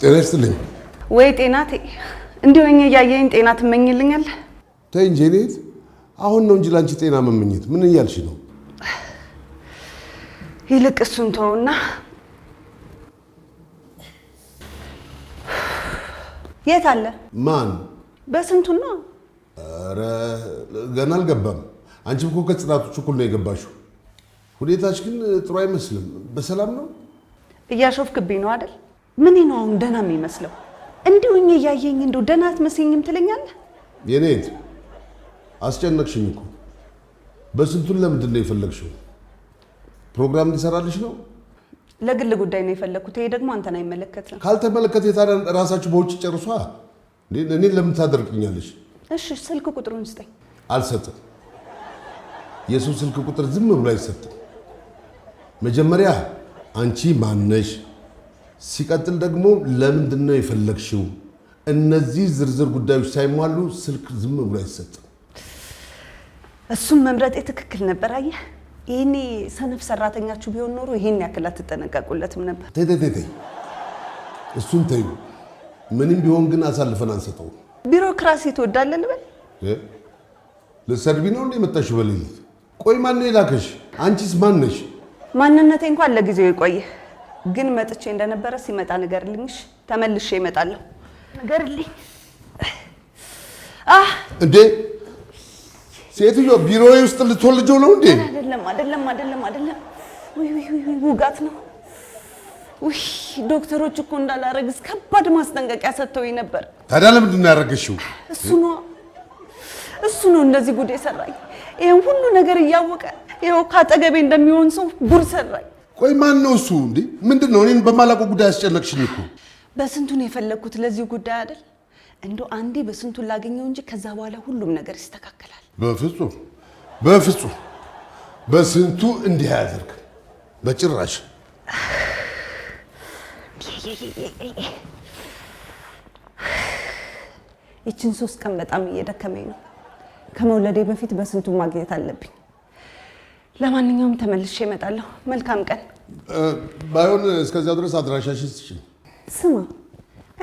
ጤናስትልኝ ወይ ጤናቴ እንዲሆኛ ያየኝ ጤና ትመኝልኛለህ? ተይ እንጂ እኔት አሁን ነው እንጂ ላንቺ ጤና መመኘት ምን እያልሽ ነው? ይልቅ እሱን ተውና የት አለ? ማን? በስንቱ ነው? ኧረ ገና አልገባም። አንቺም እኮ ከጽናቶቹ እኩል ነው የገባሽው። ሁኔታሽ ግን ጥሩ አይመስልም። በሰላም ነው? እያሾፍክብኝ ነው አይደል? ምን ነው አሁን ደህና የሚመስለው? እንዲሁኝ እያየኝ እንደው ደህና አትመስይኝም ትለኛለህ? የኔት አስጨነቅሽኝ እኮ። በስንቱን ለምንድን ነው የፈለግሽው? ፕሮግራም እንዲሰራልሽ ነው? ለግል ጉዳይ ነው የፈለኩት። ይሄ ደግሞ አንተን አይመለከትም። ካልተመለከተ የታዲያ ራሳችሁ በውጭ ጨርሷ። እኔን ለምን ታደርቅኛለሽ? እሺ ስልክ ቁጥሩን ስጠኝ። አልሰጥም። የሰው ስልክ ቁጥር ዝም ብሎ አይሰጥም። መጀመሪያ አንቺ ማነሽ? ሲቀጥል ደግሞ ለምንድን ነው የፈለግሽው? እነዚህ ዝርዝር ጉዳዮች ሳይሟሉ ስልክ ዝም ብሎ አይሰጥም። እሱም መምረጤ ትክክል ነበር። አየህ ይሄኔ ሰነፍ ሰራተኛችሁ ቢሆን ኖሮ ይሄን ያክል አትጠነቀቁለትም ነበር። ተይ እሱን ተይው። ምንም ቢሆን ግን አሳልፈን አንሰጠው። ቢሮክራሲ ትወዳለህ ልበል? ልትሰድቢ ነው እንደ መጣሽ በሌሊት? ቆይ ማን ነው የላከሽ? አንቺስ ማን ነሽ? ማንነቴ እንኳን ለጊዜው ይቆይ፣ ግን መጥቼ እንደነበረ ሲመጣ ንገርልኝሽ። ተመልሼ እመጣለሁ። ንገርልኝ። እንዴ ሴትዮ ቢሮዬ ውስጥ ልትወልጀው ነው እንዴ? አይደለም። ውይ ውጋት ነው። ውይ ዶክተሮች እኮ እንዳላረግዝ ከባድ ማስጠንቀቂያ ሰጥተውኝ ነበር። ታዲያ ለምንድን ነው ያረገሽው? እሱ ነው እንደዚህ ጉድ የሰራኝ። ይሄን ሁሉ ነገር እያወቀ ይሄው ካጠገቤ እንደሚሆን ሰው ጉድ ሰራኝ። ቆይ ማን ነው እሱ? እንዴ ምንድነው? እኔን በማላውቀው ጉዳይ አስጨነቅሽኝ እኮ። በስንቱን የፈለኩት ለዚህ ጉዳይ አይደል? እንደው አንዴ በስንቱን ላገኘው እንጂ ከዛ በኋላ ሁሉም ነገር ይስተካከላል። በፍጹም በስንቱ እንዲህ አያደርግም በጭራሽ። ይችን 3 ቀን በጣም እየደከመኝ ነው። ከመውለዴ በፊት በስንቱ ማግኘት አለብኝ። ለማንኛውም ተመልሼ እመጣለሁ። መልካም ቀን። ባይሆን እስከዚያው ድረስ አድራሻሽን ስጪኝ። ስማ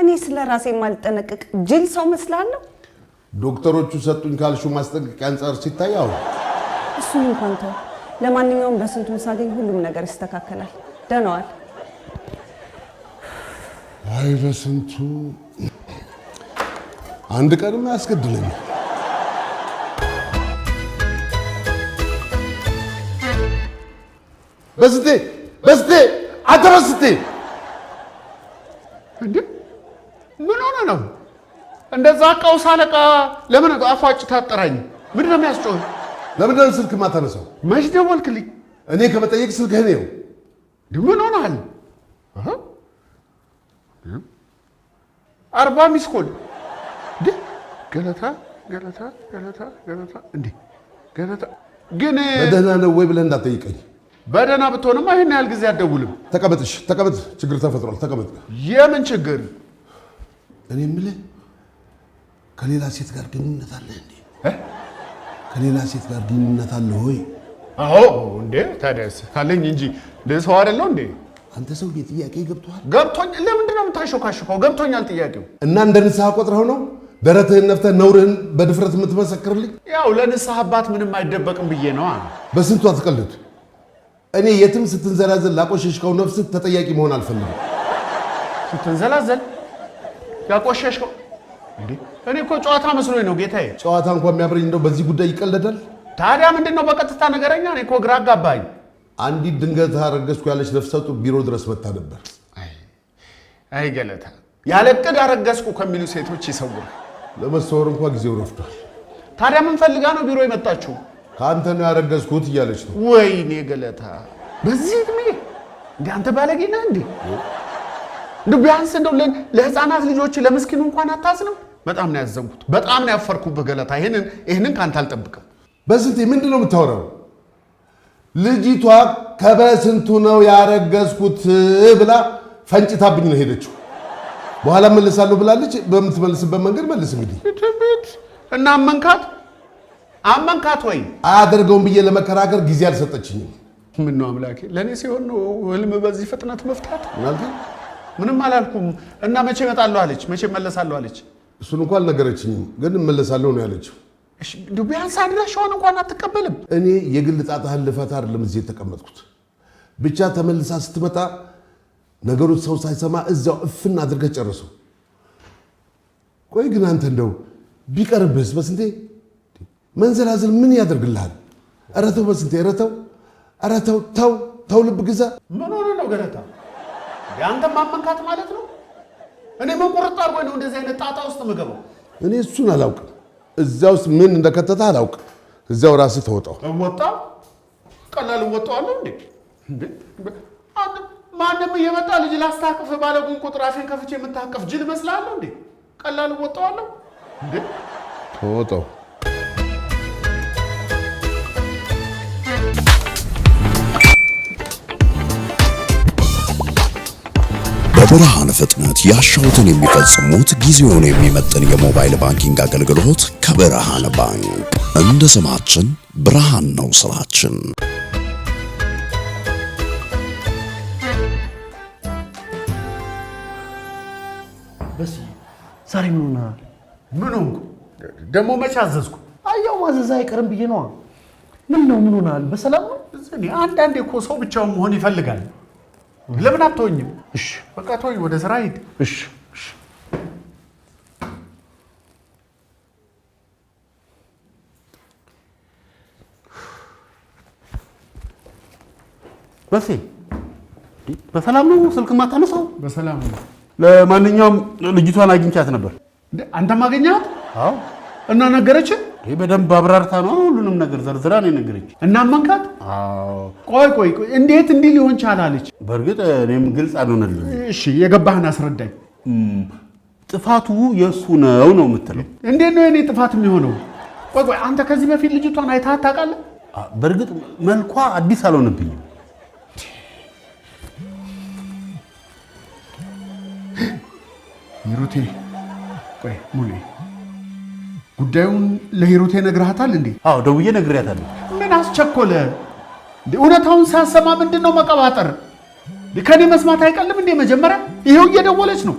እኔ ስለ ራሴ ማልጠነቅቅ ጅል ሰው መስላለሁ? ዶክተሮቹ ሰጡኝ ካልሹ ማስጠንቀቂያ አንጻር ሲታይ አሁን እሱን እንኳን ተው። ለማንኛውም በስንቱን ሳገኝ ሁሉም ነገር ይስተካከላል። ደህና ዋል። አይ በስንቱ አንድ ቀንም አያስገድለኝም። በስቴ አትረስቴ እንዴ ምን ሆነ ነው እንደዛ? ቀውስ አለቃ ለምን አፏጭ ታጠራኝ? ምንድን ነው የሚያስጮህ? ለምንድን ነው ስልክ ማታነሳው? መች ደወልክልኝ? እኔ ከመጠየቅ ስልክህን ነው። ምን ሆነሃል? 40 ሚስ ኮል ገለታ እንዴ ገለታ ግን በደህና ነው ወይ ብለህ እንዳትጠይቀኝ። በደህና ብትሆንማ ይሄን ያህል ጊዜ አትደውልም። ተቀመጥ። ችግር ተፈጥሯል። ተቀመጥ። የምን ችግር? እኔ የምልህ ከሌላ ሴት ጋር ግንኙነት አለ እንዴ? ከሌላ ሴት ጋር ግንኙነት አለ ወይ? አዎ እንዴ ታዲያስ ካለኝ እንጂ ለሰው አይደለው እንዴ? አንተ ሰው ጥያቄ ገብቷል? ገብቶኛል። ለምንድን ነው የምታሾካሽከው? ገብቶኛል ጥያቄው። እና እንደ ንስሐ ቆጥረው ነው ደረትህን ነፍተህ ነውርህን በድፍረት የምትመሰክርልኝ? ያው ለንስሐ አባት ምንም አይደበቅም ብዬ ነው። በስንቱ አትቀልድ። እኔ የትም ስትንዘላዘል ላቆሸሽከው ነፍስ ተጠያቂ መሆን አልፈልግም። ስትንዘላዘል ያቆሸሽከው እንዴ? እኔ እኮ ጨዋታ መስሎኝ ነው ጌታዬ። ጨዋታ እንኳን የሚያምረኝ እንደው በዚህ ጉዳይ ይቀለዳል? ታዲያ ምንድን ነው በቀጥታ ነገረኛ። እኔ እኮ ግራ አጋባኝ። አንዲት ድንገት አረገዝኩ ያለች ነፍሰ ጡር ቢሮ ድረስ መታ ነበር። አይ ገለታ፣ ያለ ዕቅድ አረገዝኩ ከሚሉ ሴቶች ይሰውር። ለመሰወር እንኳን ጊዜው ረፍዷል። ታዲያ ምን ፈልጋ ነው ቢሮ የመጣችው? ከአንተ ነው ያረገዝኩት እያለች ነው። ወይኔ ገለታ፣ በዚህ ዕድሜ እንደ አንተ ባለጌ ነህ እንዴ? እንደው ቢያንስ እንደው ለህፃናት ልጆች ለምስኪኑ እንኳን አታዝንም? በጣም ነው ያዘንኩት። በጣም ነው ያፈርኩብህ ገለታ። ይሄንን ካንተ አልጠብቅም። በስንቴ ምንድን ነው የምታወራው? ልጅቷ ከበስንቱ ነው ያረገዝኩት ብላ ፈንጭታብኝ ነው ሄደችው። በኋላ መልሳለሁ ብላለች። በምትመልስበት መንገድ መልስ እንግዲህ። እና አመንካት ወይ? አያደርገውም ብዬ ለመከራከር ጊዜ አልሰጠችኝም። ምን ነው አምላኬ፣ ለኔ ሲሆን ነው ህልም በዚህ ፍጥነት መፍታት? ማለት ምንም አላልኩም እና መቼ እመጣለሁ አለች መቼ እመለሳለሁ አለች እሱን እንኳን አልነገረችኝም ግን እመለሳለሁ ነው ያለችው እሺ እንደው ቢያንስ አድራሻውን እንኳን አትቀበልም እኔ የግል ጣጣህን ልፈታ አይደለም እዚህ የተቀመጥኩት ብቻ ተመልሳ ስትመጣ ነገሩን ሰው ሳይሰማ እዛው እፍን አድርገህ ጨርሰው ቆይ ግን አንተ እንደው ቢቀርብስ በስንቴ መንዘላዘል ምን ያደርግልሃል ኧረ ተው በስንቴ ኧረ ተው ኧረ ተው ልብ ግዛ ምን ሆነ ነው ገለታ ያንተ ማመንካት ማለት ነው እኔ መቆረጥ አድርጎኝ ነው እንደዚህ አይነት ጣጣ ውስጥ የምገባው እኔ እሱን አላውቅም እዛው ምን እንደከተታ አላውቅም እዛው ራስህ ተወጣው ወጣው ቀላል ወጣዋለሁ እንዴ ማንም እየመጣ ልጅ ላስታቅፍ ባለጉን ቁጥር አፌን ከፍቼ የምታቀፍ ጅል መስላለሁ እንዴ ቀላል ወጣዋለሁ እንዴ ተወጣው በብርሃን ፍጥነት ያሻውትን የሚፈጽሙት ጊዜውን የሚመጥን የሞባይል ባንኪንግ አገልግሎት ከብርሃን ባንክ እንደ ስማችን ብርሃን ነው ስራችን በስ ዛሬ ምን ሆንኩ ደሞ መች አዘዝኩ አያው ማዘዝ አይቀርም ብዬ ነው ምን ሆናል በሰላም ነው እኔ አንዳንዴ እኮ ሰው ብቻውን መሆን ይፈልጋል ለምን አትተወኝም እሺ በቃ ተወኝ ወደ ስራ ሂድ እሺ በሰላም ነው ስልክ ማታነሳው በሰላም ነው ለማንኛውም ልጅቷን አግኝቻት ነበር አንተ ማገኛት አዎ እና ነገረች በደንብ አብራርታ ነው ሁሉንም ነገር ዘርዝራ ነው ነገረች እና መንካት አዎ ቆይ እንዴት እንዲህ ሊሆን ቻላለች በርግጥ እኔም ግልጽ አልሆነልኝም እሺ የገባህን አስረዳኝ ጥፋቱ የሱ ነው የምትለው እንዴት ነው የኔ ጥፋት የሚሆነው ቆይ አንተ ከዚህ በፊት ልጅቷን አይተሃት ታውቃለህ በርግጥ መልኳ አዲስ አልሆነብኝም ሂሩቴ ቆይ ሙሌ ጉዳዩን ለሂሩቴ ነግረሃታል እንዴ አዎ ደውዬ ነግሬያታለሁ ምን አስቸኮለ እውነታውን ሳሰማ ምንድነው መቀባጠር ከኔ መስማት አይቀልም እንዴ መጀመሪያ ይሄው እየደወለች ነው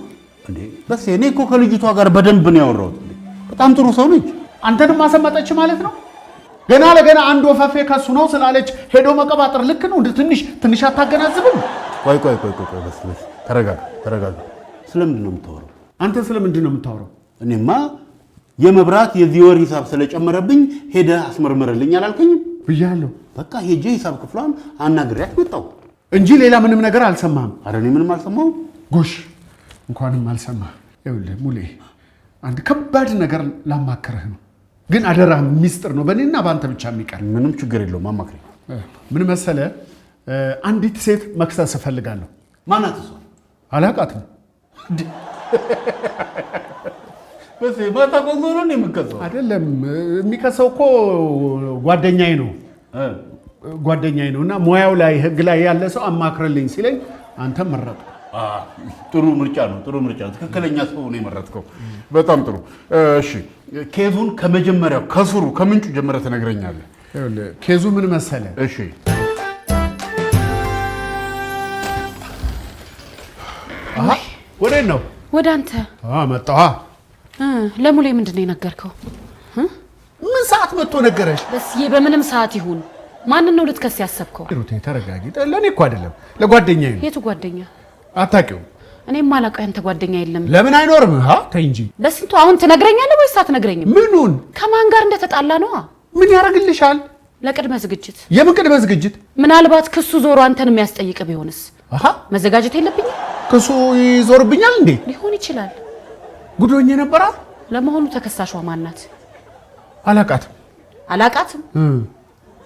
እንዴ በስ እኔ እኮ ከልጅቷ ጋር በደንብ ነው ያወራሁት በጣም ጥሩ ሰው ነች አንተንም ማሰማጠች ማለት ነው ገና ለገና አንድ ወፈፌ ከሱ ነው ስላለች ሄዶ መቀባጠር ልክ ነው ትንሽ አታገናዝብም ቆይ በስ ተረጋጋ ስለምንድን ነው የምታወራው አንተ ስለምንድን ነው የምታወራው እኔማ የመብራት የዚህ ወር ሂሳብ ስለጨመረብኝ ሄደ አስመርምርልኝ አላልከኝም ብያለሁ በቃ ሄጄ ሂሳብ ክፍሏን አናግሬያት መጣሁ እንጂ ሌላ ምንም ነገር አልሰማህም ኧረ እኔ ምንም አልሰማሁም ጎሽ እንኳንም አልሰማህ ይኸውልህ ሙሌ አንድ ከባድ ነገር ላማከረህ ነው ግን አደራ ሚስጥር ነው በእኔና በአንተ ብቻ የሚቀር ምንም ችግር የለውም አማክረኝ ምን መሰለህ አንዲት ሴት መክሰስ እፈልጋለሁ ማናት እሷ አላውቃትም በስ ማታ ቆንጆ ነው የሚከሰው አይደለም የሚከሰው እኮ ጓደኛዬ ነው እና ሙያው ላይ ህግ ላይ ያለ ሰው አማክረልኝ ሲለኝ አንተ መረጥ ጥሩ ምርጫ ነው ትክክለኛ ሰው ነው የመረጥከው በጣም ጥሩ እሺ ኬዙን ከመጀመሪያው ከስሩ ከምንጩ ጀምረህ ትነግረኛለህ ይኸውልህ ኬዙ ምን መሰለህ እሺ ወዴት ነው ወደ አንተ መጣሁ ለሙሌ ምንድን ነው የነገርከው ምን ሰዓት መጥቶ ነገረሽ በስዬ በምንም ሰዓት ይሁን ማንን ነው ልትከስ ያሰብከው ሂሩቴ ተረጋጊ ለኔ እኮ አይደለም ለጓደኛዬ ነው የቱ ጓደኛ አታውቂውም እኔም ማላውቀው ያንተ ጓደኛ የለም ለምን አይኖርም ተይ እንጂ በስንቱ አሁን ትነግረኛለህ ወይስ አትነግረኝም ምኑን ከማን ጋር እንደተጣላ ነው ምን ያደርግልሻል ለቅድመ ዝግጅት የምን ቅድመ ዝግጅት ምናልባት ክሱ ዞሮ አንተን የሚያስጠይቅ ቢሆንስ መዘጋጀት የለብኝም ክሱ ይዞርብኛል እንዴ ሊሆን ይችላል ጉዶኝ ነበራ ለመሆኑ ተከሳሿ ማን ናት አላውቃትም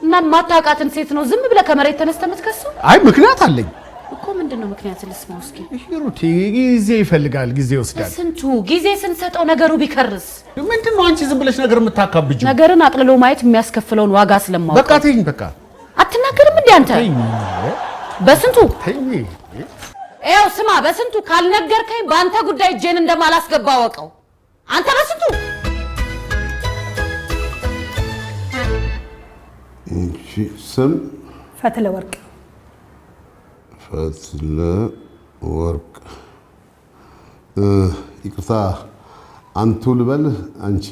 እና ማታውቃትን ሴት ነው ዝም ብለህ ከመሬት ተነስተህ የምትከሰው አይ ምክንያት አለኝ እኮ ምንድነው ምክንያት ልስማው እስኪ ሂሩቴ ጊዜ ይፈልጋል ጊዜ ይወስዳል ስንቱ ጊዜ ስንሰጠው ነገሩ ቢከርስ ምንድነው አንቺ ዝም ብለሽ ነገር የምታካብጂው ነገርን አቅልሎ ማየት የሚያስከፍለውን ዋጋ ስለማውቅ በቃ ተይኝ በቃ አትናገርም እንዴ አንተ በስንቱ ኤው ስማ በስንቱ ካልነገርከኝ በአንተ ጉዳይ እጄን እንደማላስገባ ወቀው አንተ በስንቱ እሺ ስም ፈትለ ወርቅ ይቅርታ አንቱ ልበል አንቺ?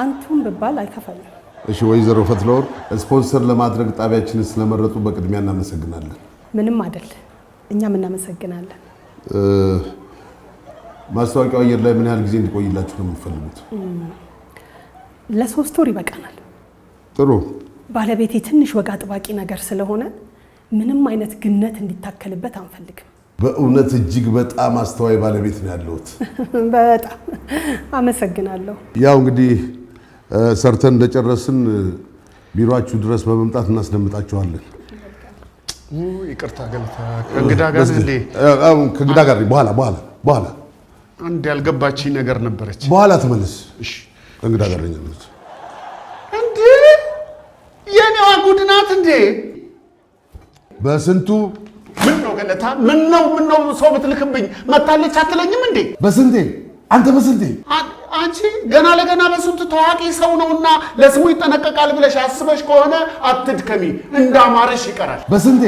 አንቱን ብባል አይከፋኝም። እሺ ወይዘሮ ፈትለወርቅ ስፖንሰር ለማድረግ ጣቢያችንን ስለመረጡ በቅድሚያ እናመሰግናለን። ምንም አይደል፣ እኛም እናመሰግናለን። ማስታወቂያው አየር ላይ ምን ያህል ጊዜ እንዲቆይላችሁ ነው የምትፈልጉት? ለ3 ወር ይበቃናል። ጥሩ። ባለቤቴ ትንሽ ወግ አጥባቂ ነገር ስለሆነ ምንም አይነት ግነት እንዲታከልበት አንፈልግም። በእውነት እጅግ በጣም አስተዋይ ባለቤት ነው ያለሁት። በጣም አመሰግናለሁ። ያው እንግዲህ ሰርተን እንደጨረስን ቢሮአችሁ ድረስ በመምጣት እናስደምጣችኋለን። ይቅርታ ገለታ፣ ከእንግዳ ጋር እንዴ? ከእንግዳ ጋር በኋላ አንድ ያልገባችኝ ነገር ነበረች። በኋላ ተመለስ። እሺ፣ ከእንግዳ ጋር ነኝ እንዴ? የኔዋ ጉድ ናት እንዴ? በስንቱ ምን ነው ገለታ? ምን ነው ሰው ብትልክብኝ መታለች አትለኝም እንዴ? በስንቴ አንተ በስንቴ? አንቺ ገና ለገና በስንቱ ታዋቂ ሰው ነውና ለስሙ ይጠነቀቃል ብለሽ አስበሽ ከሆነ አትድከሚ፣ እንዳማረሽ ይቀራል። በስንቴ?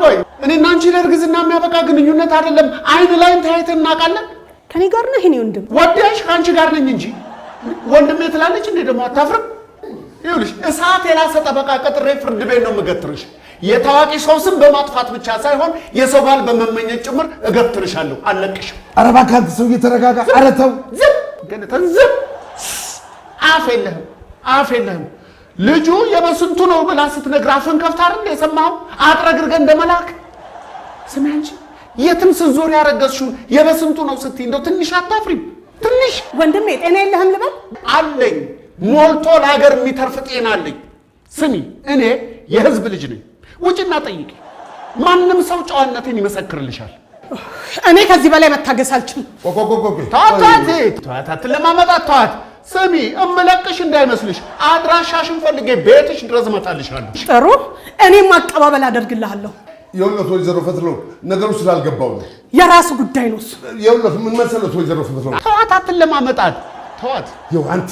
ቆይ እኔና አንቺ ለእርግዝና የሚያበቃ ግንኙነት አይደለም፣ አይን ላይን ተያይተን እናውቃለን። ከኔ ጋር ነህ የኔ ወንድም? ወዲያሽ ከአንቺ ጋር ነኝ እንጂ ወንድሜ ትላለች እንዴ? ደግሞ አታፍርም? ይኸውልሽ እሳት የላሰ ጠበቃ ቀጥሬ ፍርድ ቤት ነው የምገትርሽ። የታዋቂ ሰው ስም በማጥፋት ብቻ ሳይሆን የሰው ባል በመመኘት ጭምር እገትርሻለሁ። አለቅሽም። ኧረ እባክህ አንተ ሰውዬ ተረጋጋ። ኧረ ተው ዝም ገለታ፣ ዝም። አፍ የለህም። ልጁ የበስንቱ ነው ብላ ስትነግር አፍን ከፍታ አይደል የሰማኸው? አጥረግርገ እንደመላክ ስሚ አንቺ የትም ስትዞር ያረገዝሽውን የበስንቱ ነው ስትይ እንደው ትንሽ አታፍሪም? ትንሽ ወንድሜ ጤና የለህም ልበል? አለኝ፣ ሞልቶ ለሀገር የሚተርፍ ጤና አለኝ። ስሚ እኔ የህዝብ ልጅ ነኝ። ውጭና ጠይቂ፣ ማንም ሰው ጨዋነቴን ይመሰክርልሻል። እኔ ከዚህ በላይ መታገስ አልችልም። ተዋት፣ ለማመጣት ተዋት። ስሚ እምለቅሽ እንዳይመስልሽ፣ አድራሻሽን ፈልጌ ቤትሽ ድረስ እመጣልሻለሁ። ጥሩ፣ እኔም አቀባበል አደርግልሃለሁ። የእውነት ወይዘሮ ፈትለው ነገሩ ስላልገባው ነው። የራሱ ጉዳይ ነው እሱ። የእውነት ምን መሰለት ወይዘሮ ፈትለው፣ ተዋት፣ ለማመጣት ተዋት። ይኸው አንተ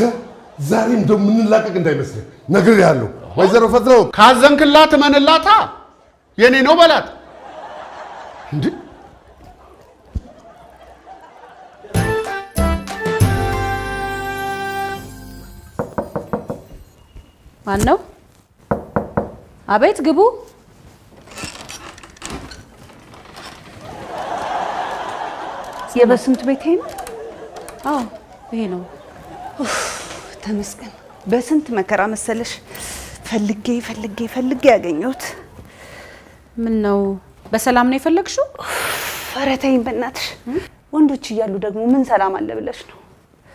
ዛሬ እንደው የምንላቀቅ እንዳይመስልህ ነግሬሃለሁ። ወይዘሮ ፈትለው ካዘንክላት እመንላታ፣ የኔ ነው በላት እንዴ። ማን ነው? አቤት፣ ግቡ። የበስንቱ ቤት ይሄ ነው? አዎ ይሄ ነው። ተመስገን። በስንት መከራ መሰለሽ ፈልጌ ያገኘሁት። ምን ነው በሰላም ነው የፈለግሽው? ኧረ ተይኝ በእናትሽ። ወንዶች እያሉ ደግሞ ምን ሰላም አለ ብለሽ ነው?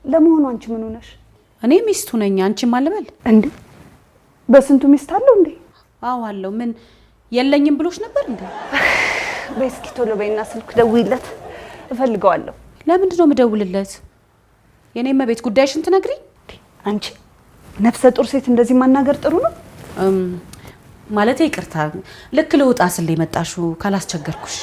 ለመሆኑ አንቺ ምን ሆነሽ? እኔ ሚስቱ ነኝ። አንቺም አልበል እንዴ? በስንቱ ሚስት አለው እንዴ? አዎ አለው። ምን የለኝም ብሎሽ ነበር እንዴ? በይ እስኪ ቶሎ በይና ስልክ ደውይለት፣ እፈልገዋለሁ። ለምንድን ነው የምደውልለት? የኔም ቤት ጉዳይሽን ትነግሪኝ። አንቺ ነፍሰ ጡር ሴት እንደዚህ ማናገር ጥሩ ነው? ማለት ይቅርታ፣ ልክ ልውጣ ስል የመጣሽው ካላስቸገርኩሽ።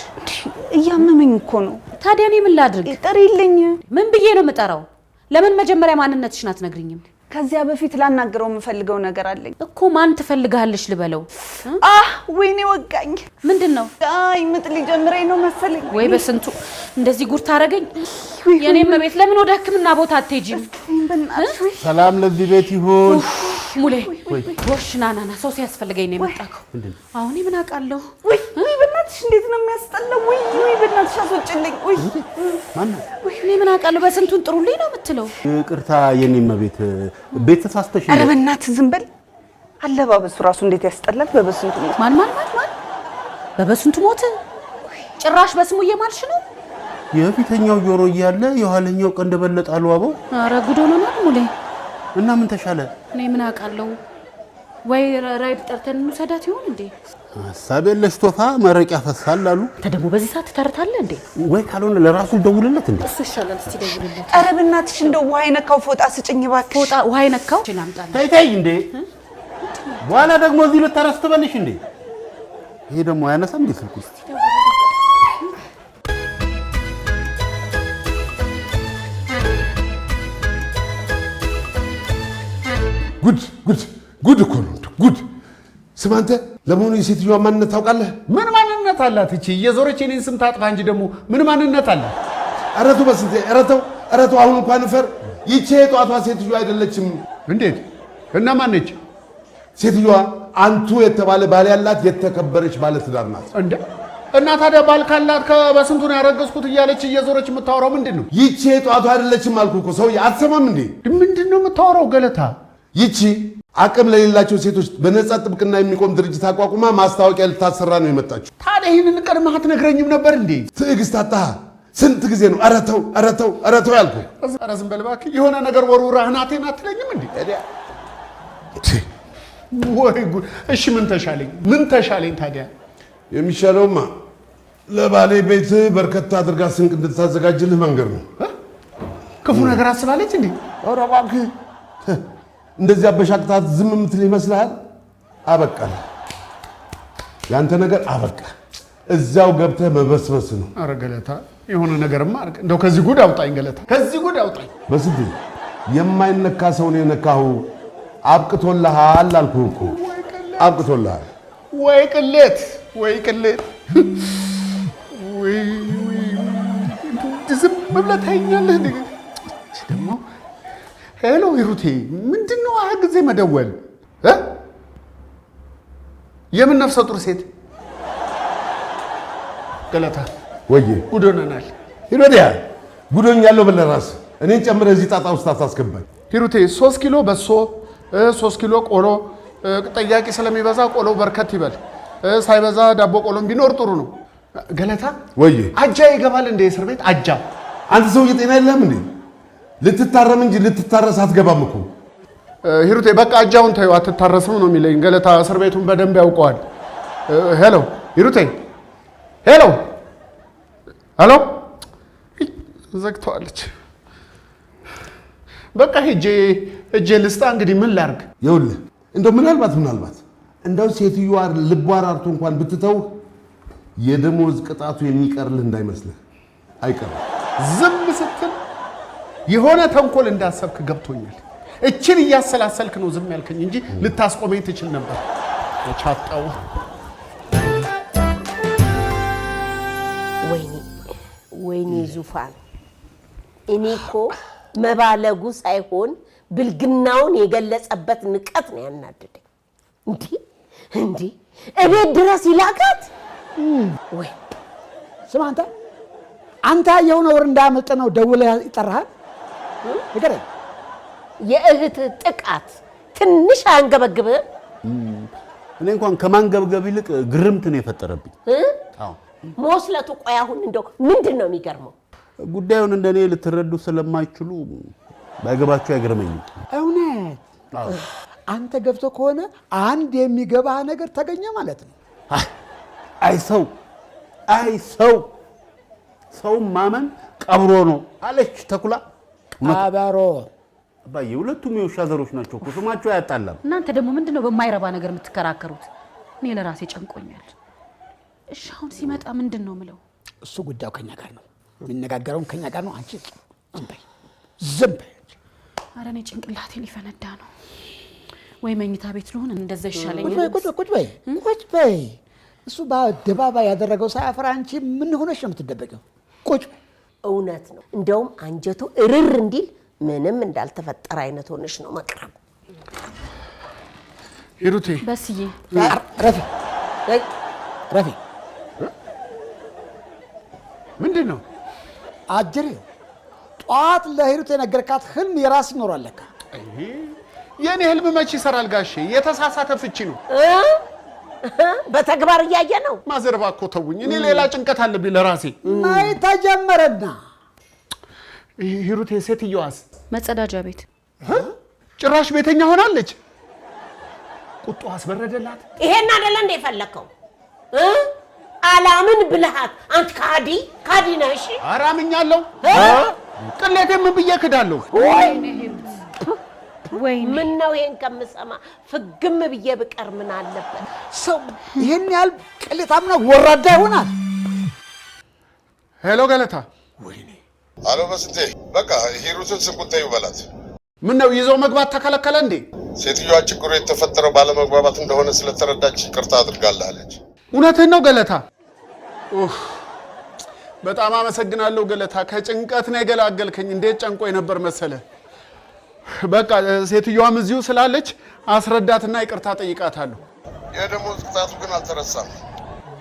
እያመመኝ እኮ ነው። ታዲያ እኔ ምን ላድርግ? ጥሪልኝ። ምን ብዬ ነው የምጠራው? ለምን መጀመሪያ ማንነትሽን አትነግሪኝም? ከዚያ በፊት ላናገረው የምፈልገው ነገር አለኝ እኮ። ማን ትፈልጋለሽ ልበለው? ወይኔ ወጋኝ። ምንድነው? አይ ምጥ ሊጀምረኝ ነው መሰለኝ። ወይ በስንቱ እንደዚህ ጉር ታረገኝ። የኔም ቤት ለምን ወደ ሕክምና ቦታ አትሄጂም? ሰላም ለዚህ ቤት ይሁን። ሙሌ ወሽ ና ሰው ሲያስፈልገኝ ነው የመጣከው። አሁን ምን አውቃለሁ? ወይ በእናትሽ እንዴት ነው የሚያስጠላው? ወይ በእናትሽ አስወጭልኝ። ማን ነው? እኔ ምን አውቃለሁ? በስንቱን ጥሩልኝ ነው የምትለው? ይቅርታ የኔም ቤት ተሳስተሽ። ኧረ በእናትህ ዝም በል። አለባበሱ ራሱ እንዴት ያስጠላል። በበስንቱ ሞት። ማን በበስንቱ ሞት? ጭራሽ በስሙ እየማልሽ ነው? የፊተኛው ጆሮ እያለ የኋለኛው ቀንድ በለጣሉ አበው። ኧረ ጉድ ሆኖናል ሙሌ። እና ምን ተሻለ? እኔ ምን አውቃለሁ? ወይ ራይድ ጠርተን እንውሰዳት ይሆን እንዴ? ሀሳብ የለሽ ቶፋ መረቅ ያፈሳል አሉ። ደግሞ በዚህ ሰዓት ትተርታለህ እንዴ? ወይ ካልሆነ ለራሱ ደውልለት እንዴ? እሱ ይሻላል። እስቲ ደውልለት። ኧረ በእናትሽ እንደው ውሃ የነካው ፎጣ ስጭኝ እባክሽ። ፎጣ ውሃ የነካው ላምጣልህ። ተይ እንዴ! በኋላ ደግሞ እዚህ ልታረስ ትበልሽ እንዴ? ይሄ ደግሞ አያነሳም እንዴ ስልኩ? እስቲ ጉድ እኮ ነው ጉድ። ስማ አንተ ለመሆኑ የሴትዮዋ ማንነት ታውቃለህ? ምን ማንነት አላት እቺ? እየዞረች የኔን ስም ታጥፋ እንጂ ደግሞ ምን ማንነት አላት? እረቱ በስንቴ እረቱ አሁን እንኳን ፈር ይቼ የጧቷ ሴትዮ አይደለችም። እንዴት? እና ማን ነች ሴትዮዋ? አንቱ የተባለ ባል ያላት የተከበረች ባለ ትዳር ናት። እንዴ? እና ታዲያ ባል ካላት በስንቱ ነው ያረገዝኩት እያለች እየዞረች የምታወራው ምንድን ነው? ይቼ የጧቷ አይደለችም አልኩህ እኮ ሰውዬ፣ አትሰማም እንዴ? ምንድን ነው የምታወራው ገለታ? ይቺ አቅም ለሌላቸው ሴቶች በነጻ ጥብቅና የሚቆም ድርጅት አቋቁማ ማስታወቂያ ልታሰራ ነው የመጣችው። ታዲያ ይህንን ቀድመህ አትነግረኝም ነበር እንዴ? ትዕግስት አጣህ? ስንት ጊዜ ነው እረተው ያልኩህ? ኧረ ዝም በል እባክህ። የሆነ ነገር ወርውረህ ናቴን አትለኝም እንዴ? ወይ ጉድ! እሺ ምን ተሻለኝ ታዲያ? የሚሻለውማ ለባሌ ቤት በርከት አድርጋ ስንቅ እንድታዘጋጅልህ መንገድ ነው። ክፉ ነገር አስባለች እንዴ? ኧረ እባክህ እንደዚህ አበሻቅታት ዝም የምትል ይመስልሃል? አበቃል። ያንተ ነገር አበቃ። እዛው ገብተህ መበስበስ ነው። ኧረ ገለታ የሆነ ነገርማ አድርግ። እንደው ከዚህ ጉድ አውጣኝ ገለታ፣ ከዚህ ጉድ አውጣኝ። በስንት የማይነካ ሰው ነው የነካኸው። አብቅቶልሃል አልኩህ እኮ አብቅቶልሃል። ወይ ቅሌት ዝም ብለህ ታይኛለህ ደግሞ። ሄሎ ሂሩቴ፣ ምንድን ነው ጊዜ መደወል? የምን ነፍሰ ጡር ሴት ገለታ? ወዬ ጉድ ሆነናል። ሂሩቴያ ጉዶኛለሁ ብለህ ራስህ እኔን ጨምረህ እዚህ ጣጣ ውስጥ አታስገባኝ። ሂሩቴ 3 ኪሎ በሶ 3 ኪሎ ቆሎ፣ ጠያቂ ስለሚበዛ ቆሎ በርከት ይበል፣ ሳይበዛ ዳቦ ቆሎም ቢኖር ጥሩ ነው። ገለታ ወዬ አጃ ይገባል እንደ እስር ቤት አጃ? አንተ ሰውዬ ጤና የለህም እንዴ? ልትታረም እንጂ ልትታረስ አትገባም እኮ። ሂሩቴ በቃ አጃውን ተይው፣ አትታረስም ነው የሚለኝ። ገለታ እስር ቤቱን በደንብ ያውቀዋል። ሄሎ ሂሩቴ፣ ሄሎ ዘግተዋለች። በቃ ሄጄ ልስጣ። እንግዲህ ምን ላርግ? ይኸውልህ እንደው ምናልባት እንደው ሴትዮዋ ልቧ ራርቶ እንኳን ብትተውህ የደሞዝ ቅጣቱ የሚቀርልህ እንዳይመስልህ አይቀርም። ዝም ስትል የሆነ ተንኮል እንዳሰብክ ገብቶኛል። እችን እያሰላሰልክ ነው ዝም ያልከኝ እንጂ ልታስቆመኝ ትችል ነበር። ቻጣው ወይኔ ዙፋን፣ እኔ እኮ መባለጉ ሳይሆን ብልግናውን የገለጸበት ንቀት ነው ያናደደኝ። እንዲህ እቤት ድረስ ይላካት ወይ? ስማ አንተ ያየው ነውር እንዳመጣ ነው ደውለህ ይጠራሃል? ንገረኝ። የእህት ጥቃት ትንሽ አንገበግብህ? እኔ እንኳን ከማንገብገብ ይልቅ ግርምት ነው የፈጠረብኝ። አዎ ሞስለቱ። ቆይ አሁን እንደው ምንድን ነው የሚገርመው? ጉዳዩን እንደኔ ልትረዱ ስለማይችሉ ባይገባችሁ አይገርመኝም። እውነት አንተ ገብቶ ከሆነ አንድ የሚገባ ነገር ተገኘ ማለት ነው። አይ ሰው ማመን ቀብሮ ነው አለች ተኩላ። ቀበሮ አባዬ፣ ሁለቱም የውሻ ዘሮች ናቸው እኮ ስማቸው አያጣላም። እናንተ ደግሞ ምንድነው በማይረባ ነገር የምትከራከሩት? እኔ ለራሴ ጨንቆኛል። እሺ አሁን ሲመጣ ምንድን ነው የምለው? እሱ ጉዳዩ ከኛ ጋር ነው የሚነጋገረው፣ ከኛ ጋር ነው። አንቺ ዝም በይ። ኧረ እኔ ጭንቅላቴ ሊፈነዳ ነው። ወይ መኝታ ቤት ልሆን እንደዛ ይሻለኛል። ቁጭ በይ። እሱ በአደባባይ ያደረገው ሳያፈራ አንቺ ምን ሆነሽ ነው የምትደበቀው? ቁጭ። እውነት ነው። እንደውም አንጀቱ እርር እንዲል ምንም እንዳልተፈጠረ አይነት ሆነሽ ነው መቅረብ። ሂሩቴ በስዬ ረፊ ምንድን ነው አጅሬው? ጠዋት ለሂሩቴ የነገርካት ህልም የራስ ይኖራል ለካ። የኔ ህልም መቼ ይሰራል ጋሼ? የተሳሳተ ፍቺ ነው። በተግባር እያየ ነው። ማዘርባ እኮ ተውኝ። እኔ ሌላ ጭንቀት አለብኝ ለራሴ። ናይ ተጀመረና ሂሩቴ ሴትዮዋስ? መጸዳጃ ቤት ጭራሽ ቤተኛ ሆናለች። ቁጡ አስበረደላት። ይሄን አይደለ እንደ የፈለከው? አላምን ብልሃት አንተ ካዲ ነህ። እሺ አራምኛለሁ። ቅሌቴ ምን ብዬ ክዳለሁ? ወይኔ ምን ነው ይሄን ከምሰማ ፍግም ብዬ ብቀር ምን አለበት? ሰው ይሄን ያህል ቅሌታም ነው ወራዳ ይሆናል? ሄሎ ገለታ። ወይኔ አሎ በስንቴ፣ በቃ ሂሩትን ስንቁን ተይው በላት። ምን ነው ይዘው መግባት ተከለከለ እንዴ? ሴትዮዋ ችግሩ የተፈጠረው ባለመግባባት እንደሆነ ስለተረዳች ይቅርታ አድርጋለች። እውነትህን ነው ገለታ? በጣም አመሰግናለሁ ገለታ። ከጭንቀት ነው የገላገልከኝ። እንዴት ጨንቆኝ ነበር መሰለ። በቃ ሴትዮዋም እዚሁ ስላለች አስረዳትና ይቅርታ ጠይቃታለሁ። የደሞዝ ቅጣቱ ግን አልተረሳም።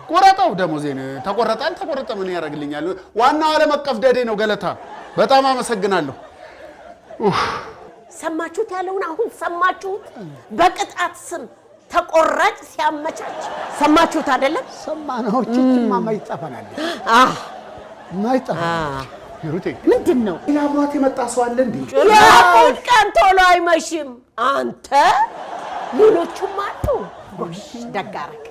ቆረጠው ደሞዜን። ተቆረጠ አልተቆረጠ ምን ያደርግልኛል? ዋናው ዓለም አቀፍ ደዴ ነው ገለታ። በጣም አመሰግናለሁ። ሰማችሁት ያለውን አሁን ሰማችሁት? በቅጣት ስም ተቆራጭ ሲያመቻች ሰማችሁት አይደለም? ሰማነው። ቺቺማ ማይጣፈናል ማይጣፈ ሂሩቴ ምንድን ነው? አብሯት የመጣ ሰው አለ እንዴ? የእሑድ ቀን ቶሎ አይመሽም። አንተ ሌሎቹም አሉ። ጎሽ ደግ አደረግ።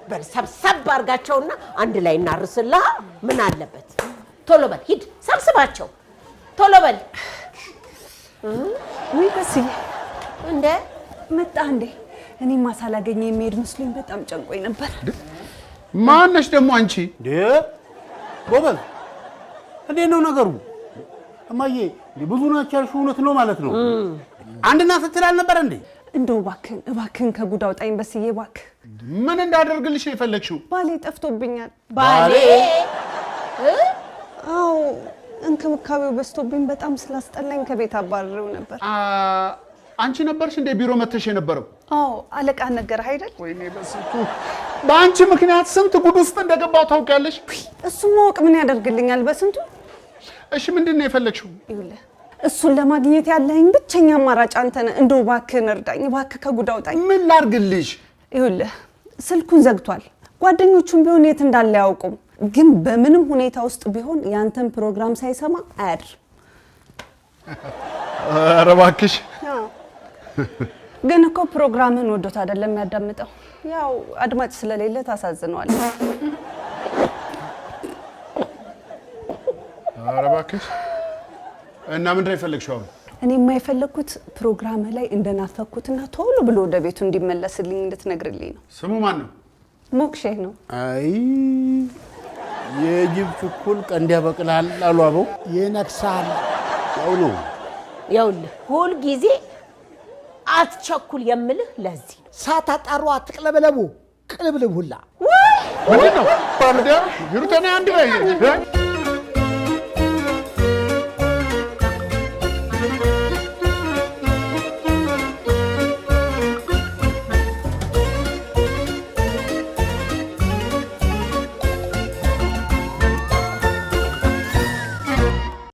በል ሰብሰብ አድርጋቸውና አንድ ላይ እናርስልህ። ምን አለበት? ቶሎ በል ሂድ፣ ሰብስባቸው። ቶሎ በል። ወይ በስዬ እንደ መጣ እንዴ? እኔማ ሳላገኘ የሚሄድ መስሎኝ በጣም ጨንቆኝ ነበር። ማነሽ ደግሞ አንቺ? ጎበዝ እንዴት ነው ነገሩ? እማዬ ብዙ ናቸው ያልሽው እውነት ነው ማለት ነው? አንድና ስትል አልነበረ እንዴ? እንደው እባክህን ከጉድ አውጣኝ በስዬ እባክህ። ምን እንዳደርግልሽ ነው የፈለግሽው? ባሌ ጠፍቶብኛል። ባሌ? አዎ እንክብካቤው በዝቶብኝ በጣም ስላስጠላኝ ከቤት አባረረው ነበር። አንቺ ነበርሽ እንደ ቢሮ መተሽ የነበረው? አዎ አለቃ ነገር አይደል? ወይኔ በስንቱ በአንቺ ምክንያት ስንት ጉድ ውስጥ እንደገባው ታውቂያለሽ? እሱ ማወቅ ምን ያደርግልኛል በስንቱ። እሺ ምንድን ነው የፈለግሽው? ይኸውልህ እሱን ለማግኘት ያለኝ ብቸኛ አማራጭ አንተ ነህ። እንደው እባክህን እርዳኝ፣ እባክህ ከጉድ አውጣኝ። ምን ላድርግልሽ? ይኸውልህ ስልኩን ዘግቷል። ጓደኞቹም ቢሆን የት እንዳለ አያውቁም። ግን በምንም ሁኔታ ውስጥ ቢሆን ያንተን ፕሮግራም ሳይሰማ አያድርም። ኧረ እባክሽ። ግን እኮ ፕሮግራምን ወዶት አይደለም የሚያዳምጠው። ያው አድማጭ ስለሌለ ታሳዝነዋል። ኧረ እባክሽ። እና ምንድን ነው የፈለግሽው አሁን? እኔ የማይፈለግኩት ፕሮግራም ላይ እንደናፈኩትና ቶሎ ብሎ ወደ ቤቱ እንዲመለስልኝ እንድትነግርልኝ ነው። ስሙ ማን ነው? ሞክሼ ነው። አይ የጅብ ችኩል ቀንድ ያበቅላል አሉ አበው። ይነክሳል። ያው ነው። ይኸውልህ ሁል ጊዜ አትቸኩል የምልህ ለዚህ ሳታጣሩ አትቅለበለቡ። ቅልብልብ ሁላ ምንድን ነው? ባልዲያ ሂሩቴ ነይ አንድ በይ።